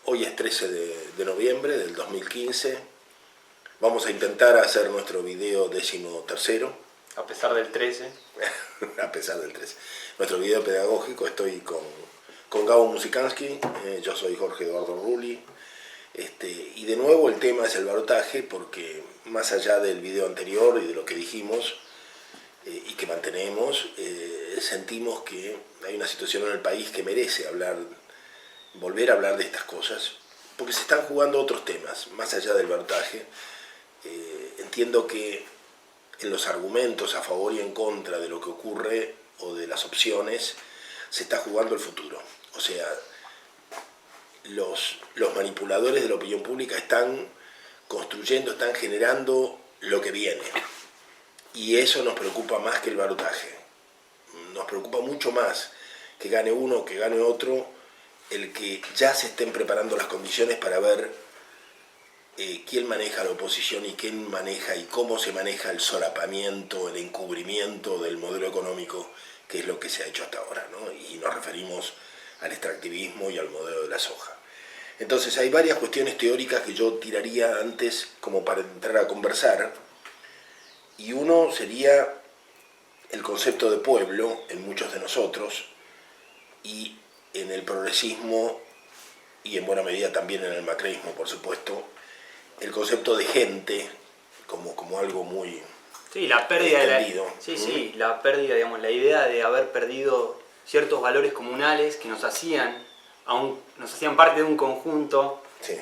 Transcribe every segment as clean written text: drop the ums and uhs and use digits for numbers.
Hoy es 13 de noviembre del 2015. Vamos a intentar hacer nuestro video 13º. A pesar del 13. A pesar del 13. Nuestro video pedagógico. Estoy con Gabo Musikansky. Yo soy Jorge Eduardo Rulli. Y de nuevo el tema es el balotaje, porque más allá del video anterior y de lo que dijimos y que mantenemos, sentimos que hay una situación en el país que merece volver a hablar de estas cosas, porque se están jugando otros temas, más allá del balotaje. Entiendo que en los argumentos a favor y en contra de lo que ocurre o de las opciones se está jugando el futuro. O sea, los manipuladores de la opinión pública están construyendo, están generando lo que viene. Y eso nos preocupa más que el balotaje. Nos preocupa mucho más que gane uno o que gane otro, el que ya se estén preparando las condiciones para ver quién maneja la oposición y quién maneja y cómo se maneja el solapamiento, el encubrimiento del modelo económico, que es lo que se ha hecho hasta ahora, ¿no? Y nos referimos al extractivismo y al modelo de la soja. Entonces hay varias cuestiones teóricas que yo tiraría antes como para entrar a conversar, y uno sería el concepto de pueblo en muchos de nosotros, y en el progresismo y en buena medida también en el macrismo, por supuesto, el concepto de gente como algo muy sí, la pérdida extendido. Sí, la pérdida, digamos, la idea de haber perdido ciertos valores comunales que nos hacían parte de un conjunto, Sí.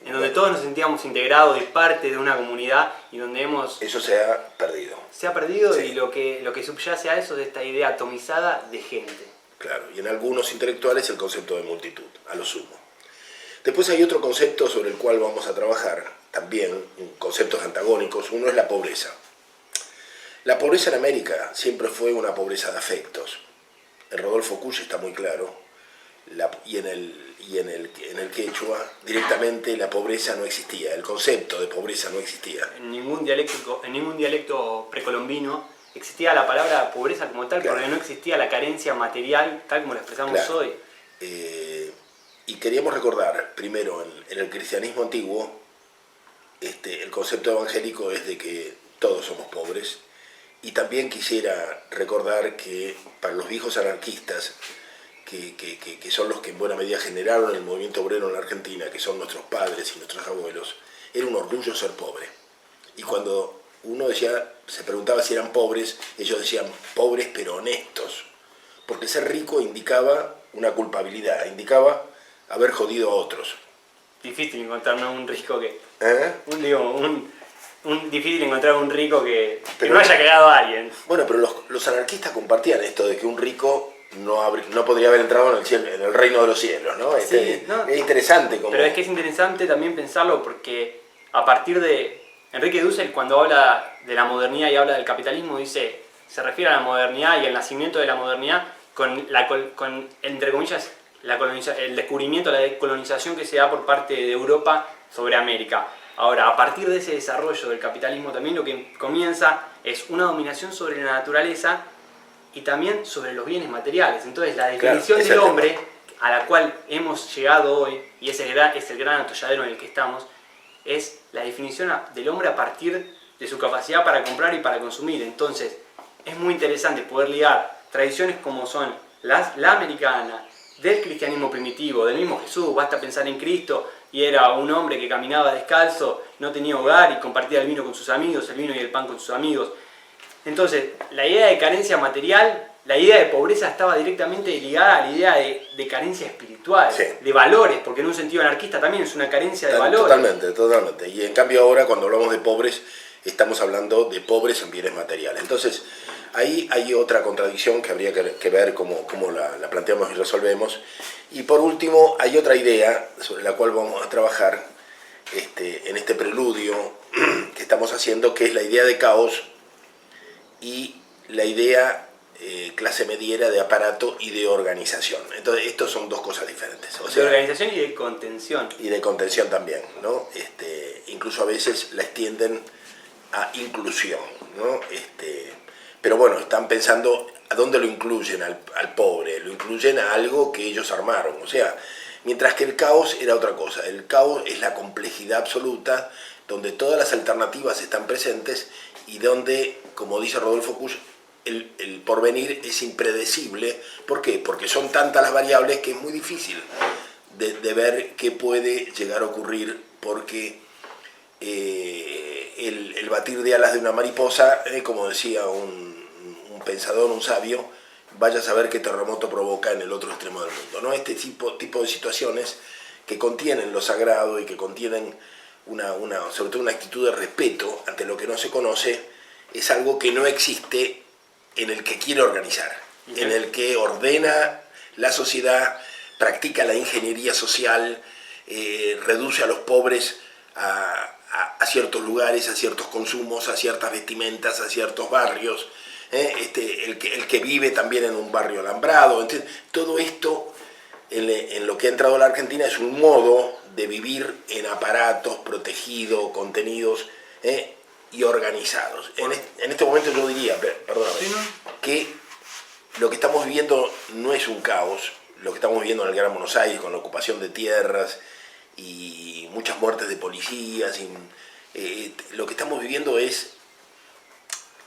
en donde todos nos sentíamos integrados y parte de una comunidad, y donde Eso se ha perdido. se ha perdido, Sí. y lo que subyace a eso es esta idea atomizada de gente. Claro, y en algunos intelectuales el concepto de multitud, a lo sumo. Después hay otro concepto sobre el cual vamos a trabajar, también conceptos antagónicos. Uno es la pobreza. La pobreza en América siempre fue una pobreza de afectos. En Rodolfo Kusch está muy claro, y en el quechua directamente la pobreza no existía, el concepto de pobreza no existía. En ningún dialecto precolombino existía la palabra pobreza como tal, Claro. porque no existía la carencia material tal como la expresamos Claro. hoy. Y queríamos recordar, primero, en el cristianismo antiguo, el concepto evangélico es de que todos somos pobres, y también quisiera recordar que para los viejos anarquistas, que son los que en buena medida generaron el movimiento obrero en la Argentina, que son nuestros padres y nuestros abuelos, era un orgullo ser pobre. Y cuando uno se preguntaba si eran pobres, ellos decían pobres pero honestos, porque ser rico indicaba una culpabilidad, indicaba haber jodido a otros. Difícil encontrar un rico que... ¿Eh? Difícil encontrar un rico que Pero no haya cagado a alguien. Bueno, pero los anarquistas compartían esto de que un rico no podría haber entrado en el reino de los cielos, ¿no? Sí, no. Es interesante como... Pero es que es interesante también pensarlo, porque a partir de... Enrique Dussel, cuando habla de la modernidad y habla del capitalismo, se refiere a la modernidad y al nacimiento de la modernidad con entre comillas, el descubrimiento, la decolonización que se da por parte de Europa sobre América. Ahora, a partir de ese desarrollo del capitalismo, también lo que comienza es una dominación sobre la naturaleza y también sobre los bienes materiales. Entonces, la definición del hombre, a la cual hemos llegado hoy, y es el gran atolladero en el que estamos, es la definición del hombre a partir de su capacidad para comprar y para consumir. Entonces, es muy interesante poder ligar tradiciones como son la americana, del cristianismo primitivo, del mismo Jesús. Basta pensar en Cristo, y era un hombre que caminaba descalzo, no tenía hogar y compartía el vino con sus amigos, el vino y el pan con sus amigos. Entonces, la idea de carencia material, la idea de pobreza estaba directamente ligada a la idea de carencia espiritual, Sí. de valores, porque en un sentido anarquista también es una carencia de valores. Totalmente. Y en cambio ahora, cuando hablamos de pobres, estamos hablando de pobres en bienes materiales. Entonces, ahí hay otra contradicción que habría que ver cómo la planteamos y resolvemos. Y por último, hay otra idea sobre la cual vamos a trabajar en este preludio que estamos haciendo, que es la idea de caos y la idea clase mediera de aparato y de organización. Entonces, estos son dos cosas diferentes. O sea, de organización y de contención. Y de contención también, ¿no? Incluso a veces la extienden a inclusión, ¿no? Pero bueno, están pensando a dónde lo incluyen al pobre, lo incluyen a algo que ellos armaron. O sea, Mientras que el caos era otra cosa. El caos es la complejidad absoluta, donde todas las alternativas están presentes y donde, como dice Rodolfo Kusch, el porvenir es impredecible. ¿Por qué? Porque son tantas las variables que es muy difícil de ver qué puede llegar a ocurrir, porque el batir de alas de una mariposa, como decía un pensador, un sabio, vaya a saber qué terremoto provoca en el otro extremo del mundo, ¿no? Este tipo de situaciones que contienen lo sagrado y que contienen sobre todo una actitud de respeto ante lo que no se conoce, es algo que no existe en el que quiere organizar, en el que ordena la sociedad, practica la ingeniería social, reduce a los pobres a ciertos lugares, a ciertos consumos, a ciertas vestimentas, a ciertos barrios, el que vive también en un barrio alambrado. Entonces, todo esto en lo que ha entrado la Argentina es un modo de vivir en aparatos protegidos, contenidos y organizados. En este momento yo diría, perdóname, que lo que estamos viviendo no es un caos, lo que estamos viviendo en el Gran Buenos Aires con la ocupación de tierras y muchas muertes de policías, lo que estamos viviendo es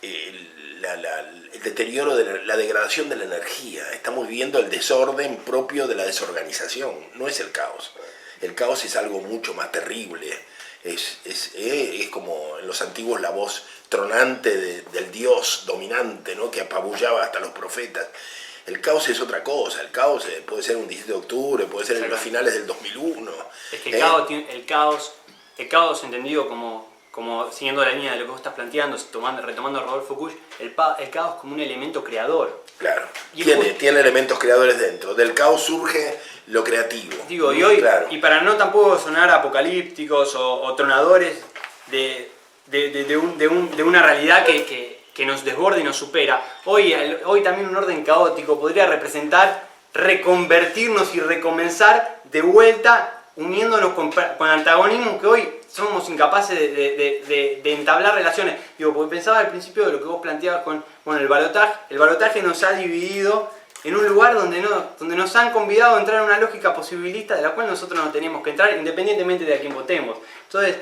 el deterioro, la degradación de la energía. Estamos viviendo el desorden propio de la desorganización, no es el caos. El caos es algo mucho más terrible, es como en los antiguos la voz tronante del dios dominante, ¿no?, que apabullaba hasta los profetas. El caos es otra cosa, el caos puede ser un 17 de octubre, puede ser en los finales del 2001. Es que el caos entendido como siguiendo la línea de lo que vos estás planteando, retomando a Rodolfo Kusch, el caos como un elemento creador. Claro, tiene elementos creadores dentro. Del caos surge lo creativo. Digo, y para no tampoco sonar apocalípticos o tronadores de una realidad que nos desborda y nos supera, hoy también un orden caótico podría representar reconvertirnos y recomenzar de vuelta, uniéndonos con antagonismos que hoy somos incapaces de entablar relaciones. Digo, porque pensaba al principio de lo que vos planteabas con el balotaje. El balotaje nos ha dividido en un lugar donde nos han convidado a entrar en una lógica posibilista de la cual nosotros no tenemos que entrar independientemente de a quién votemos. Entonces,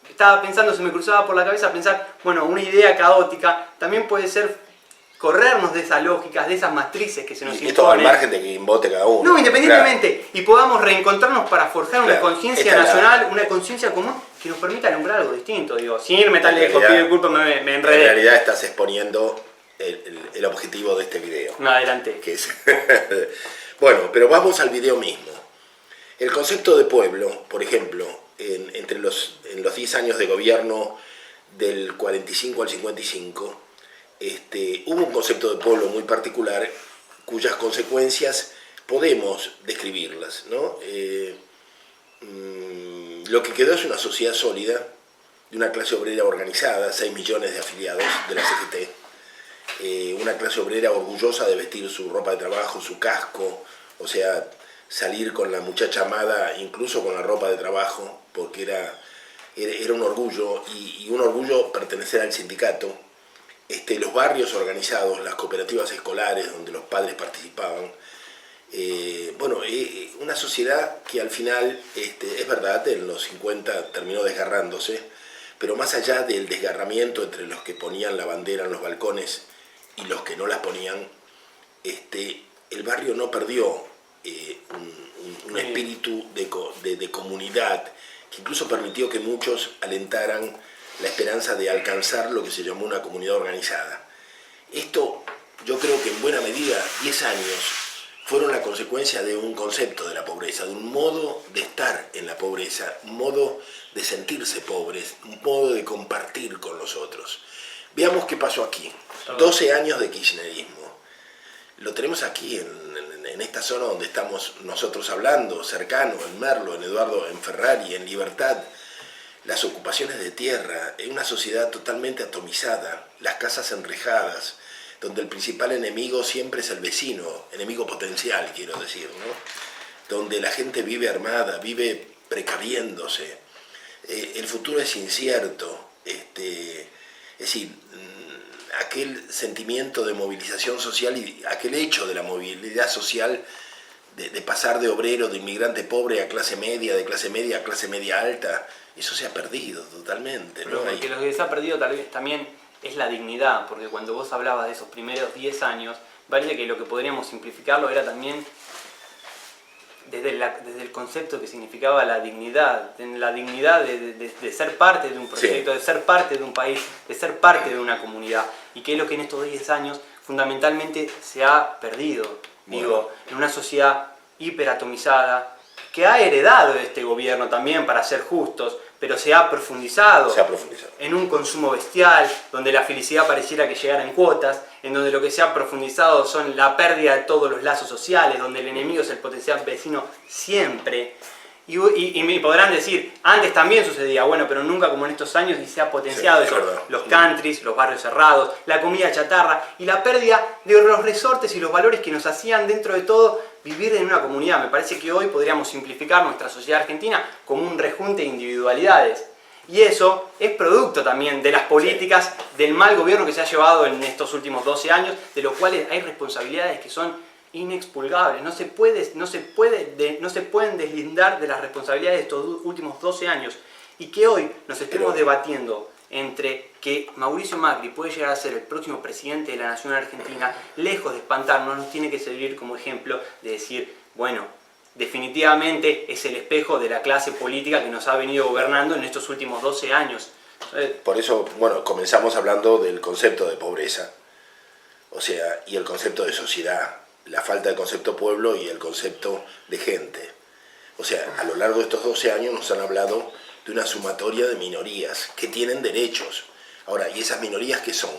estaba pensando, se me cruzaba por la cabeza pensar, bueno, una idea caótica también puede ser corrernos de esas lógicas, de esas matrices que se nos imponen. Esto al margen de quien vote cada uno. No, independientemente. Claro. Y podamos reencontrarnos para forjar una conciencia nacional, una conciencia común que nos permita alumbrar algo distinto. Digo, sin irme tan lejos, pido disculpas, me enredé. En realidad estás exponiendo el objetivo de este video. No, adelante. Que es bueno, pero vamos al video mismo. El concepto de pueblo, por ejemplo, en los 10 años de gobierno del 45 al 55, hubo un concepto de pueblo muy particular cuyas consecuencias podemos describirlas, ¿no? Lo que quedó es una sociedad sólida, de una clase obrera organizada, 6 millones de afiliados de la CGT, una clase obrera orgullosa de vestir su ropa de trabajo, su casco, o sea, salir con la muchacha amada, incluso con la ropa de trabajo, porque era un orgullo, y un orgullo pertenecer al sindicato. Los barrios organizados, las cooperativas escolares donde los padres participaban, una sociedad que al final, es verdad, en los 50 terminó desgarrándose, pero más allá del desgarramiento entre los que ponían la bandera en los balcones y los que no las ponían, el barrio no perdió un espíritu de comunidad que incluso permitió que muchos alentaran la esperanza de alcanzar lo que se llamó una comunidad organizada. Esto, yo creo que en buena medida, 10 años fueron la consecuencia de un concepto de la pobreza, de un modo de estar en la pobreza, un modo de sentirse pobres, un modo de compartir con los otros. Veamos qué pasó aquí. 12 años de kirchnerismo. Lo tenemos aquí, en esta zona donde estamos nosotros hablando, cercano, en Merlo, en Eduardo, en Ferrari, en Libertad. Las ocupaciones de tierra, en una sociedad totalmente atomizada, las casas enrejadas, donde el principal enemigo siempre es el vecino, enemigo potencial, quiero decir, ¿no? Donde la gente vive armada, vive precaviéndose, el futuro es incierto, es decir, aquel sentimiento de movilización social y aquel hecho de la movilidad social de pasar de obrero, de inmigrante pobre a clase media, de clase media a clase media alta, eso se ha perdido totalmente, ¿no? Porque lo que se ha perdido tal vez también es la dignidad, porque cuando vos hablabas de esos primeros 10 años, parece que lo que podríamos simplificarlo era también desde el concepto que significaba la dignidad de ser parte de un proyecto, de ser parte de un país, de ser parte de una comunidad, y que es lo que en estos 10 años fundamentalmente se ha perdido, digo, en una sociedad hiperatomizada, que ha heredado de este gobierno también, para ser justos, pero se ha profundizado en un consumo bestial, donde la felicidad pareciera que llegara en cuotas, en donde lo que se ha profundizado son la pérdida de todos los lazos sociales, donde el enemigo es el potencial vecino siempre. Y me podrán decir, antes también sucedía, bueno, pero nunca como en estos años, y se ha potenciado eso, los countries, los barrios cerrados, la comida chatarra y la pérdida de los resortes y los valores que nos hacían dentro de todo vivir en una comunidad. Me parece que hoy podríamos simplificar nuestra sociedad argentina como un rejunte de individualidades. Y eso es producto también de las políticas del mal gobierno que se ha llevado en estos últimos 12 años, de los cuales hay responsabilidades que son inexpulgables. No se pueden deslindar de las responsabilidades de estos últimos 12 años. Y que hoy nos estemos debatiendo entre que Mauricio Macri puede llegar a ser el próximo presidente de la Nación Argentina, lejos de espantarnos, nos tiene que servir como ejemplo de decir, bueno, definitivamente es el espejo de la clase política que nos ha venido gobernando en estos últimos 12 años. Por eso, bueno, comenzamos hablando del concepto de pobreza, o sea, y el concepto de sociedad, la falta de concepto pueblo y el concepto de gente. O sea, a lo largo de estos 12 años nos han hablado de una sumatoria de minorías que tienen derechos. Ahora, ¿y esas minorías qué son?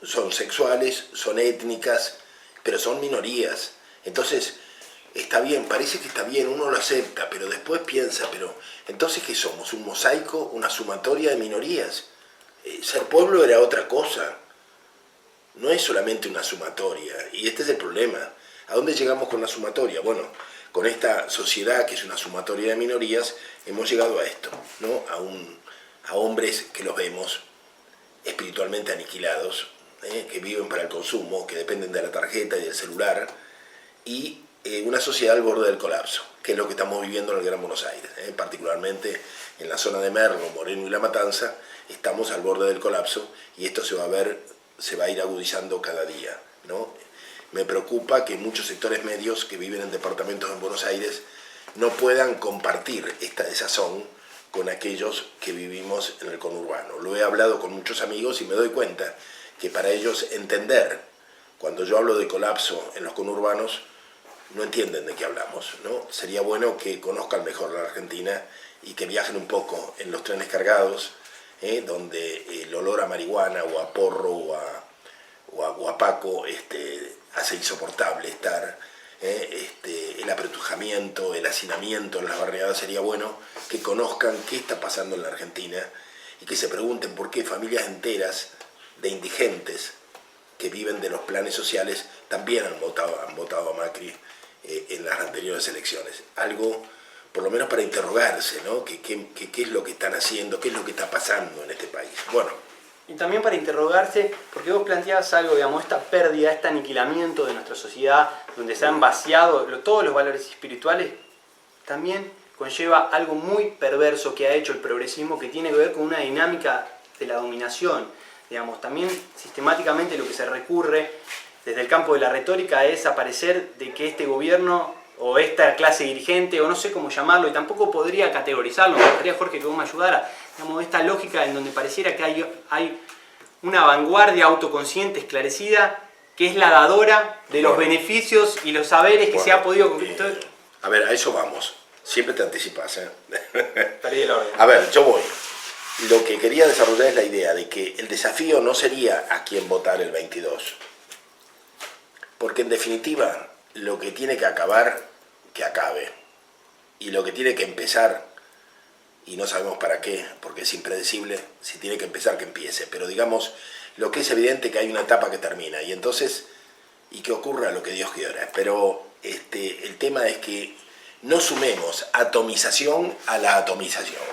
Son sexuales, son étnicas, pero son minorías. Entonces, está bien, parece que está bien, uno lo acepta, pero después piensa, pero entonces ¿qué somos? ¿Un mosaico? ¿Una sumatoria de minorías? Ser pueblo era otra cosa. No es solamente una sumatoria, y este es el problema. ¿A dónde llegamos con la sumatoria? Bueno, con esta sociedad que es una sumatoria de minorías, hemos llegado a esto, ¿no? A hombres que los vemos espiritualmente aniquilados, que viven para el consumo, que dependen de la tarjeta y del celular, y una sociedad al borde del colapso, que es lo que estamos viviendo en el Gran Buenos Aires, particularmente en la zona de Merlo, Moreno y La Matanza. Estamos al borde del colapso y esto se va a ir agudizando cada día, ¿no? Me preocupa que muchos sectores medios que viven en departamentos en Buenos Aires no puedan compartir esta desazón con aquellos que vivimos en el conurbano. Lo he hablado con muchos amigos y me doy cuenta que para ellos entender, cuando yo hablo de colapso en los conurbanos, no entienden de qué hablamos, ¿no? Sería bueno que conozcan mejor la Argentina y que viajen un poco en los trenes cargados, donde el olor a marihuana o a porro o a paco hace insoportable estar, el apretujamiento, el hacinamiento en las barriadas. Sería bueno que conozcan qué está pasando en la Argentina y que se pregunten por qué familias enteras de indigentes que viven de los planes sociales también han votado a Macri en las anteriores elecciones. Algo, por lo menos para interrogarse, ¿no? ¿Qué es lo que están haciendo? ¿Qué es lo que está pasando en este país? Bueno. Y también para interrogarse, porque vos planteabas algo, digamos, esta pérdida, este aniquilamiento de nuestra sociedad, donde se han vaciado todos los valores espirituales, también conlleva algo muy perverso que ha hecho el progresismo, que tiene que ver con una dinámica de la dominación. Digamos, también sistemáticamente lo que se recurre desde el campo de la retórica es aparecer de que este gobierno o esta clase dirigente, o no sé cómo llamarlo, y tampoco podría categorizarlo, me gustaría, Jorge, que vos me ayudara, digamos, esta lógica en donde pareciera que hay una vanguardia autoconsciente, esclarecida, que es la dadora de los beneficios y los saberes que se ha podido conquistar. A ver, a eso vamos. Siempre te anticipas, Perdí el orden. A ver, yo voy. Lo que quería desarrollar es la idea de que el desafío no sería a quién votar el 22. Porque en definitiva, lo que tiene que acabar, que acabe. Y lo que tiene que empezar, y no sabemos para qué, porque es impredecible, si tiene que empezar, que empiece. Pero digamos, lo que es evidente que hay una etapa que termina. Y entonces, y que ocurra lo que Dios quiera. Pero el tema es que no sumemos atomización a la atomización.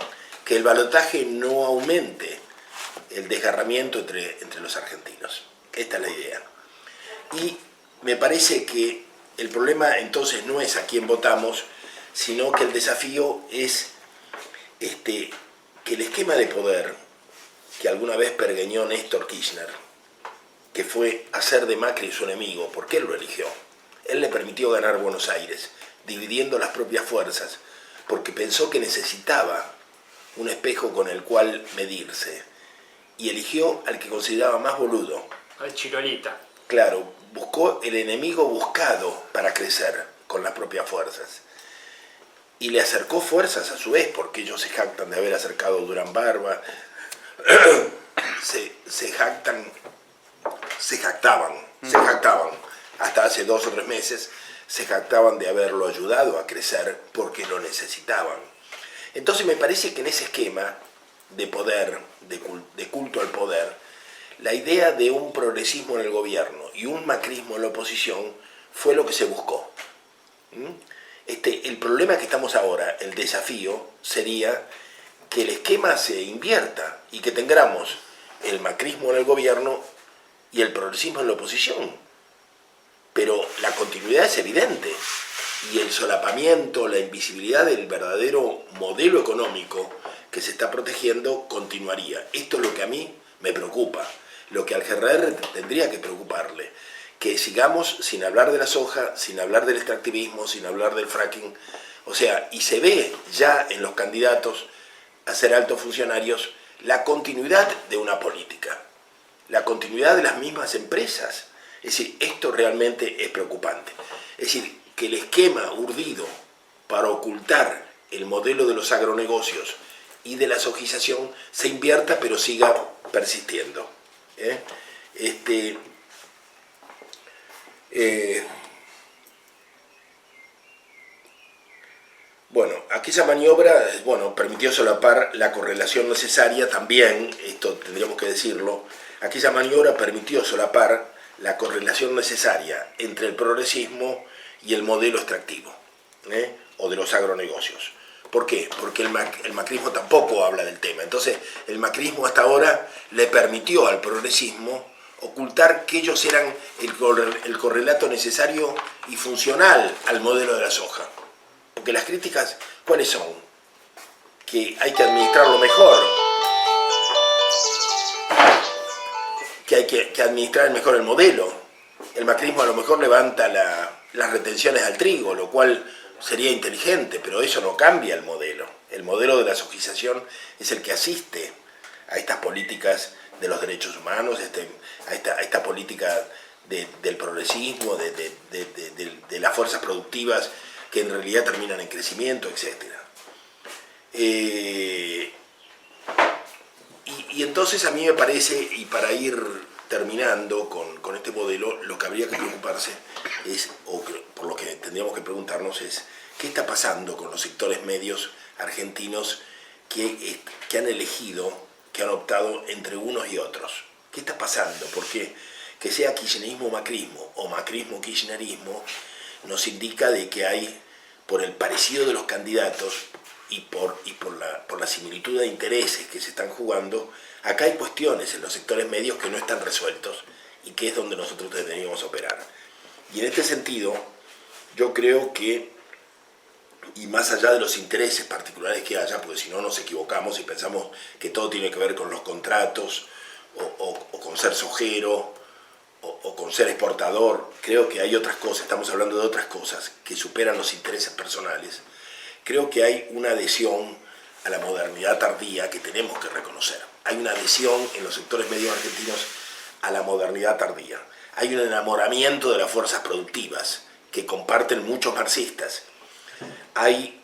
Que el balotaje no aumente el desgarramiento entre los argentinos. Esta es la idea. Y me parece que el problema entonces no es a quién votamos, sino que el desafío es que el esquema de poder que alguna vez pergeñó Néstor Kirchner, que fue hacer de Macri su enemigo, porque él lo eligió. Él le permitió ganar Buenos Aires, dividiendo las propias fuerzas, porque pensó que necesitaba un espejo con el cual medirse, y eligió al que consideraba más boludo. Al Chirolita. Claro, buscó el enemigo buscado para crecer con las propias fuerzas. Y le acercó fuerzas a su vez, porque ellos se jactan de haber acercado a Durán Barba, se jactaban, hasta hace 2 o 3 meses, se jactaban de haberlo ayudado a crecer porque lo necesitaban. Entonces me parece que en ese esquema de poder, de culto al poder, la idea de un progresismo en el gobierno y un macrismo en la oposición fue lo que se buscó. El problema que estamos ahora, el desafío, sería que el esquema se invierta y que tengamos el macrismo en el gobierno y el progresismo en la oposición. Pero la continuidad es evidente y el solapamiento, la invisibilidad del verdadero modelo económico que se está protegiendo continuaría. Esto es lo que a mí me preocupa, lo que al GRR tendría que preocuparle, que sigamos sin hablar de la soja, sin hablar del extractivismo, sin hablar del fracking, o sea, y se ve ya en los candidatos a ser altos funcionarios la continuidad de una política, la continuidad de las mismas empresas. Es decir, esto realmente es preocupante. Es decir, que el esquema urdido para ocultar el modelo de los agronegocios y de la sojización se invierta pero siga persistiendo. Bueno, aquella maniobra permitió solapar la correlación necesaria también, esto tendríamos que decirlo, aquella maniobra permitió solapar la correlación necesaria entre el progresismo y el modelo extractivo, o de los agronegocios. ¿Por qué? Porque el macrismo tampoco habla del tema. Entonces, el macrismo hasta ahora le permitió al progresismo ocultar que ellos eran el correlato necesario y funcional al modelo de la soja. Porque las críticas, ¿cuáles son? Que hay que administrarlo mejor, que hay que administrar mejor el modelo. El macrismo a lo mejor levanta las retenciones al trigo, lo cual sería inteligente, pero eso no cambia el modelo. El modelo de la sojización es el que asiste a estas políticas de los derechos humanos, a esta política del progresismo, de las fuerzas productivas que en realidad terminan en crecimiento, etc. Y entonces a mí me parece, y para ir terminando con este modelo, lo que habría que preocuparse es, o por lo que tendríamos que preguntarnos es, ¿qué está pasando con los sectores medios argentinos que han elegido, que han optado entre unos y otros? ¿Qué está pasando? Porque que sea kirchnerismo-macrismo o macrismo-kirchnerismo nos indica de que hay, por el parecido de los candidatos y por la similitud de intereses que se están jugando, acá hay cuestiones en los sectores medios que no están resueltos y que es donde nosotros deberíamos operar. Y en este sentido, yo creo que, y más allá de los intereses particulares que haya, porque si no nos equivocamos y pensamos que todo tiene que ver con los contratos o con ser sojero o con ser exportador, creo que hay otras cosas, estamos hablando de otras cosas que superan los intereses personales. Creo que hay una adhesión a la modernidad tardía que tenemos que reconocer. Hay una adhesión en los sectores medios argentinos a la modernidad tardía. Hay un enamoramiento de las fuerzas productivas que comparten muchos marxistas. Hay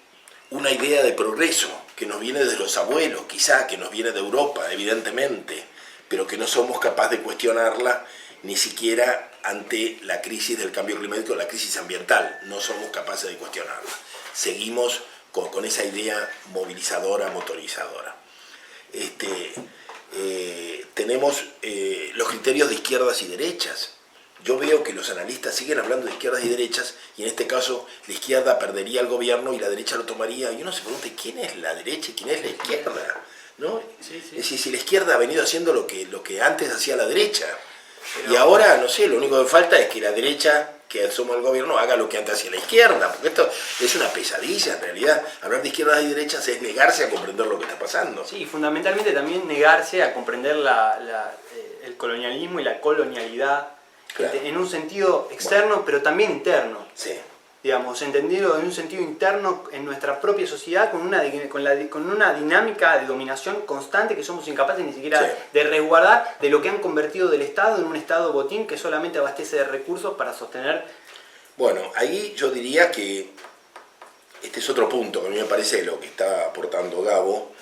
una idea de progreso que nos viene de los abuelos, quizá, que nos viene de Europa, evidentemente, pero que no somos capaces de cuestionarla ni siquiera ante la crisis del cambio climático, la crisis ambiental. No somos capaces de cuestionarla. Seguimos con esa idea movilizadora, motorizadora. Tenemos los criterios de izquierdas y derechas. Yo veo que los analistas siguen hablando de izquierdas y derechas, y en este caso la izquierda perdería el gobierno y la derecha lo tomaría. Y uno se pregunta, ¿quién es la derecha y quién es la izquierda? ¿No? Sí, sí. Es decir, si la izquierda ha venido haciendo lo que antes hacía la derecha, y ahora, no sé, lo único que falta es que la derecha, que asuma el gobierno haga lo que antes hacía la izquierda, porque esto es una pesadilla en realidad. Hablar de izquierdas y derechas es negarse a comprender lo que está pasando. Sí, fundamentalmente también negarse a comprender el colonialismo y la colonialidad, Claro. en un sentido externo, pero también interno. Sí. Digamos, entendido en un sentido interno en nuestra propia sociedad con una dinámica de dominación constante que somos incapaces ni siquiera Sí. de resguardar, de lo que han convertido del Estado en un Estado botín que solamente abastece de recursos para sostener. Bueno, ahí yo diría que este es otro punto que a mí me parece lo que está aportando Gabo,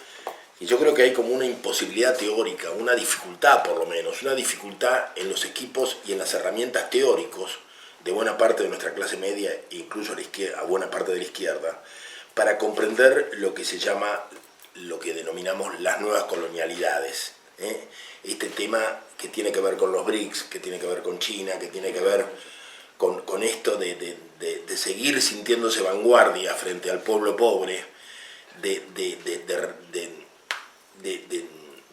y yo creo que hay como una imposibilidad teórica, una dificultad por lo menos, una dificultad en los equipos y en las herramientas teóricos de buena parte de nuestra clase media, incluso a buena parte de la izquierda, para comprender lo que se llama, lo que denominamos las nuevas colonialidades. Este tema que tiene que ver con los BRICS, que tiene que ver con China, que tiene que ver con esto de seguir sintiéndose vanguardia frente al pueblo pobre, de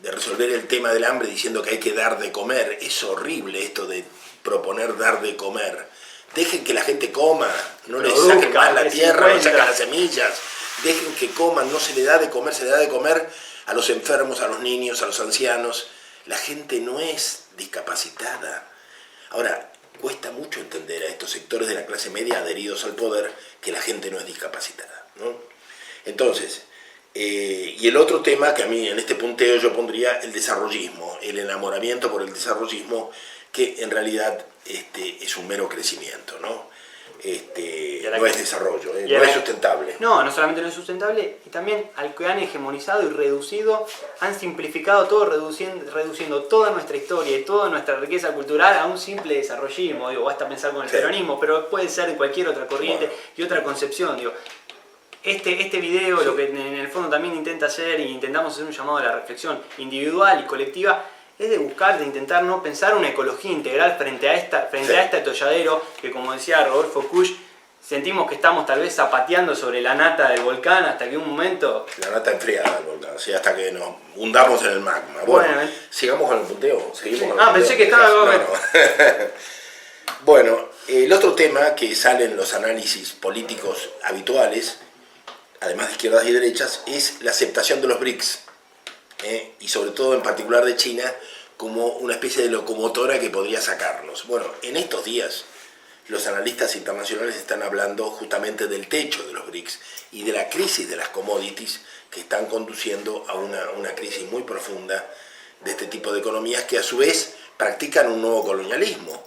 resolver el tema del hambre diciendo que hay que dar de comer. Es horrible esto de proponer dar de comer. Dejen que la gente coma, no les saquen más la tierra, no saquen las semillas, dejen que coman, no se le da de comer, se le da de comer a los enfermos, a los niños, a los ancianos. La gente no es discapacitada. Ahora, cuesta mucho entender a estos sectores de la clase media adheridos al poder que la gente no es discapacitada, ¿no? Entonces, y el otro tema que a mí en este punteo yo pondría el desarrollismo, el enamoramiento por el desarrollismo, que en realidad es un mero crecimiento, ¿no? No es desarrollo, no es sustentable. No solamente no es sustentable, y también al que han hegemonizado y reducido, han simplificado todo, reduciendo toda nuestra historia y toda nuestra riqueza cultural a un simple desarrollismo. Digo, basta pensar con el peronismo, pero puede ser de cualquier otra corriente y otra concepción. Digo, este video lo que en el fondo también intenta hacer, y intentamos hacer un llamado a la reflexión individual y colectiva, es de buscar, de intentar no pensar una ecología integral frente a este atolladero que, como decía Rodolfo Kusch, sentimos que estamos tal vez zapateando sobre la nata del volcán hasta que un momento... La nata enfriada del volcán, ¿sí? Hasta que nos hundamos en el magma. Bueno, sigamos con el punteo. Pensé que estaba... No. Bueno, el otro tema que sale en los análisis políticos habituales, además de izquierdas y derechas, es la aceptación de los BRICS. Y sobre todo en particular de China como una especie de locomotora que podría sacarnos. Bueno, en estos días los analistas internacionales están hablando justamente del techo de los BRICS y de la crisis de las commodities que están conduciendo a una crisis muy profunda de este tipo de economías que a su vez practican un nuevo colonialismo.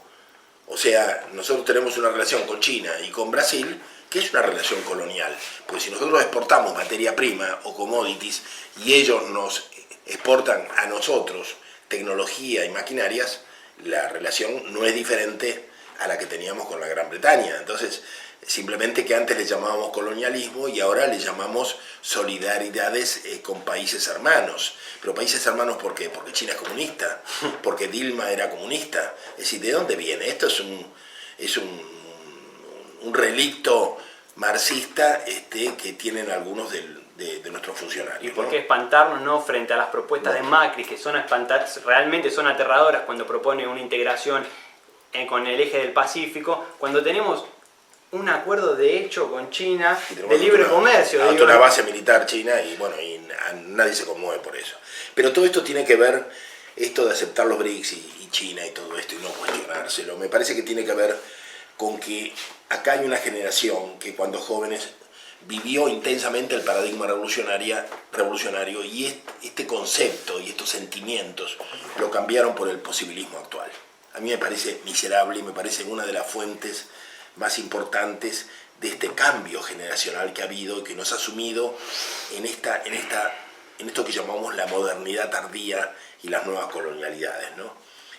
O sea, nosotros tenemos una relación con China y con Brasil que es una relación colonial, pues si nosotros exportamos materia prima o commodities y ellos nos exportan a nosotros tecnología y maquinarias, la relación no es diferente a la que teníamos con la Gran Bretaña. Entonces, simplemente que antes le llamábamos colonialismo y ahora le llamamos solidaridades con países hermanos. Pero países hermanos, ¿por qué? Porque China es comunista, porque Dilma era comunista. Es decir, ¿de dónde viene? Esto es un relicto marxista que tienen algunos de nuestros funcionarios. ¿Y por qué espantarnos, no, frente a las propuestas de Macri, que realmente son aterradoras cuando propone una integración con el eje del Pacífico, cuando tenemos un acuerdo de hecho con China de libre comercio? Una base militar china y bueno, y nadie se conmueve por eso. Pero todo esto tiene que ver, esto de aceptar los BRICS y China y todo esto y no cuestionárselo, me parece que tiene que ver con que acá hay una generación que cuando jóvenes vivió intensamente el paradigma revolucionario y este concepto y estos sentimientos lo cambiaron por el posibilismo actual. A mí me parece miserable y me parece una de las fuentes más importantes de este cambio generacional que ha habido y que nos ha sumido en esto que llamamos la modernidad tardía y las nuevas colonialidades, ¿no?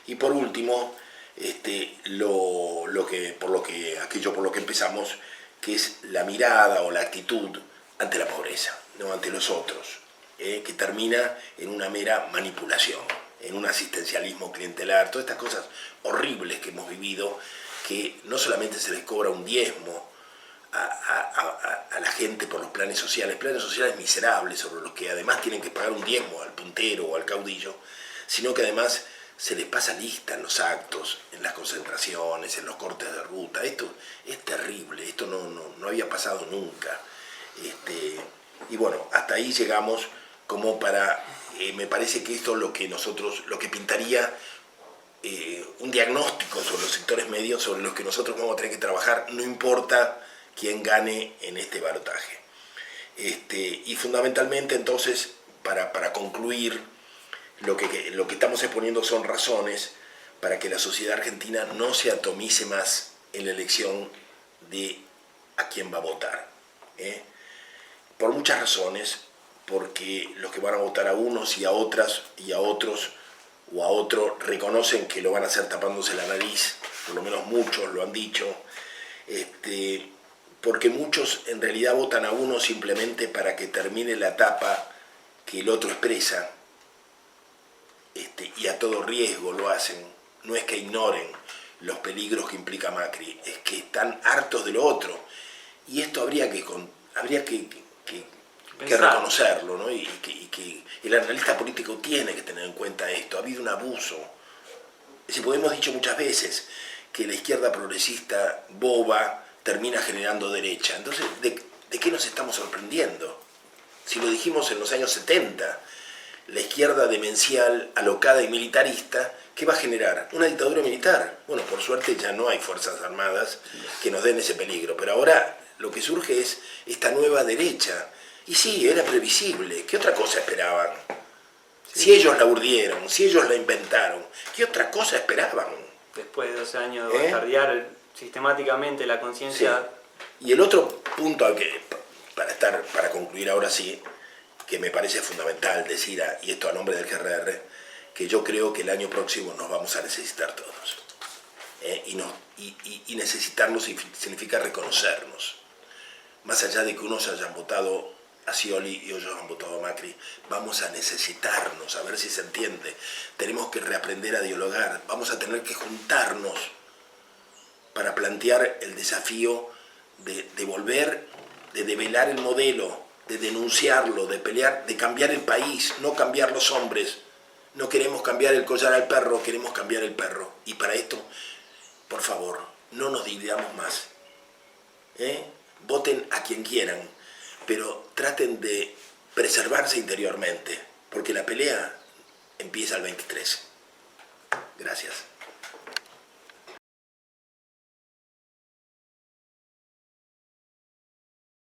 Y por último, aquello por lo que empezamos, que es la mirada o la actitud ante la pobreza, ¿no? Ante los otros, que termina en una mera manipulación, en un asistencialismo clientelar, todas estas cosas horribles que hemos vivido, que no solamente se les cobra un diezmo a la gente por los planes sociales miserables sobre los que además tienen que pagar un diezmo al puntero o al caudillo, sino que además se les pasa lista en los actos, en las concentraciones, en los cortes de ruta. Esto es terrible, esto no había pasado nunca. Y bueno, hasta ahí llegamos como para, me parece que esto es lo que pintaría un diagnóstico sobre los sectores medios sobre los que nosotros vamos a tener que trabajar, no importa quién gane en este balotaje. Y fundamentalmente entonces, para concluir, lo que estamos exponiendo son razones para que la sociedad argentina no se atomice más en la elección de a quién va a votar. Por muchas razones, porque los que van a votar a unos y a otras y a otros o a otro reconocen que lo van a hacer tapándose la nariz, por lo menos muchos lo han dicho, porque muchos en realidad votan a uno simplemente para que termine la etapa que el otro expresa, y a todo riesgo lo hacen. No es que ignoren los peligros que implica Macri, es que están hartos de lo otro, y esto habría que reconocerlo, ¿no? y que el analista político tiene que tener en cuenta esto. Ha habido un abuso. Hemos dicho muchas veces que la izquierda progresista boba termina generando derecha. Entonces, ¿de qué nos estamos sorprendiendo? Si lo dijimos en los años 70, la izquierda demencial, alocada y militarista, ¿qué va a generar? Una dictadura militar. Bueno, por suerte ya no hay fuerzas armadas que nos den ese peligro, pero ahora lo que surge es esta nueva derecha. Y sí, era previsible. ¿Qué otra cosa esperaban? Sí. Si ellos la urdieron, si ellos la inventaron, ¿qué otra cosa esperaban? Después de 12 años de bastardear sistemáticamente la conciencia. Sí. Y el otro punto para concluir ahora sí, que me parece fundamental decir, y esto a nombre del GRR, que yo creo que el año próximo nos vamos a necesitar todos. Y necesitarnos significa reconocernos. Más allá de que unos hayan votado a Scioli y otros han votado a Macri, vamos a necesitarnos, a ver si se entiende. Tenemos que reaprender a dialogar, vamos a tener que juntarnos para plantear el desafío de volver, de develar el modelo, de denunciarlo, de pelear, de cambiar el país, no cambiar los hombres. No queremos cambiar el collar al perro, queremos cambiar el perro. Y para esto, por favor, no nos dividamos más. Voten a quien quieran, pero traten de preservarse interiormente, porque la pelea empieza el 23. Gracias.